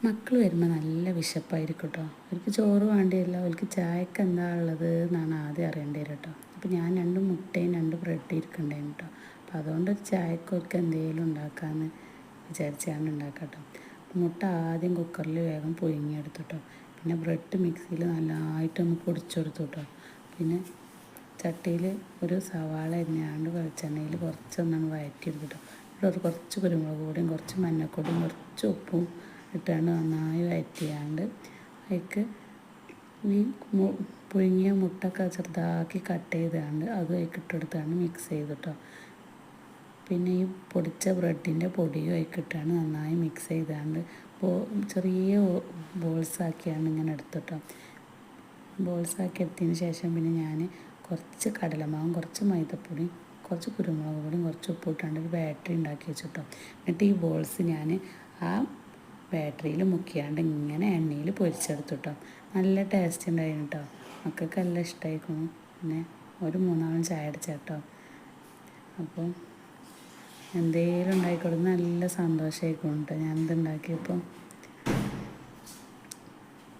മക്കൾ വരുമ്പോൾ നല്ല വിശപ്പായിരിക്കും കേട്ടോ. അവർക്ക് ചോറ് വേണ്ടിയില്ല, അവർക്ക് ചായക്ക് എന്താ ഉള്ളത് എന്നാണ് ആദ്യം അറിയേണ്ടി വരും കേട്ടോ. അപ്പോൾ ഞാൻ 2 മുട്ടയും 2 ബ്രെഡ് ഇരിക്കണ്ടേന് കേട്ടോ. അപ്പോൾ അതുകൊണ്ട് ചായക്കൊക്കെ എന്തെങ്കിലും ഉണ്ടാക്കാമെന്ന് വിചാരിച്ചാണ് ഉണ്ടാക്കാം കേട്ടോ. മുട്ട ആദ്യം കുക്കറിൽ വേഗം പുഴുങ്ങിയെടുത്തു കേട്ടോ. പിന്നെ ബ്രെഡ് മിക്സിയിൽ നല്ലതായിട്ടൊന്ന് പൊടിച്ചെടുത്തു കേട്ടോ. പിന്നെ ചട്ടിയിൽ ഒരു സവാള അരിഞ്ഞാണ്ട് വെളിച്ചെണ്ണയിൽ കുറച്ചൊന്നാണ് വഴറ്റിയെടുത്തു കേട്ടോ. ഇവിടെ കുറച്ച് കുരുമുളക് പൊടിയും കുറച്ച് മഞ്ഞൾപ്പൊടിയും കുറച്ച് ഉപ്പും ഇട്ടാണ്ട് നന്നായി വഴറ്റിയാണ്ട് അതിലേക്ക് ഈ പുഴുങ്ങിയ മുട്ടൊക്കെ ചെറുതാക്കി കട്ട് ചെയ്താണ്ട് അതും അതിലേക്ക് ഇട്ടെടുത്താണ് മിക്സ് ചെയ്തിട്ടോ. പിന്നെ ഈ പൊടിച്ച ബ്രെഡിൻ്റെ പൊടിയും അതിലേക്കിട്ടാണ് നന്നായി മിക്സ് ചെയ്താണ്ട് ചെറിയ ബോൾസാക്കിയാണ് ഇങ്ങനെ എടുത്തിട്ടോ. ബോൾസാക്കി എടുത്തതിന് ശേഷം പിന്നെ ഞാൻ കുറച്ച് കടലമാവും കുറച്ച് മൈദപ്പൊടിയും കുറച്ച് കുരുമുളക് പൊടിയും കുറച്ച് ഉപ്പ് ഇട്ടാണ്ട് ഒരു ബാറ്ററി ഉണ്ടാക്കി വെച്ചിട്ടോ. എന്നിട്ട് ഈ ബോൾസ് ഞാൻ ആ ബാറ്ററിയിൽ മുക്കിയാണ്ട് ഇങ്ങനെ എണ്ണയിൽ പൊരിച്ചെടുത്തു കേട്ടോ. നല്ല ടേസ്റ്റ് ഉണ്ടായിരുന്നു കേട്ടോ. മക്കൾക്ക് എല്ലാം ഇഷ്ടമായിരിക്കുന്നു. പിന്നെ ഒരു 3-4 ചായ അടിച്ച കേട്ടോ. അപ്പോൾ എന്തെങ്കിലും ഉണ്ടായിക്കൊടുത്ത് നല്ല സന്തോഷമായിരിക്കും കേട്ടോ ഞാനിത് ഉണ്ടാക്കിയപ്പോൾ.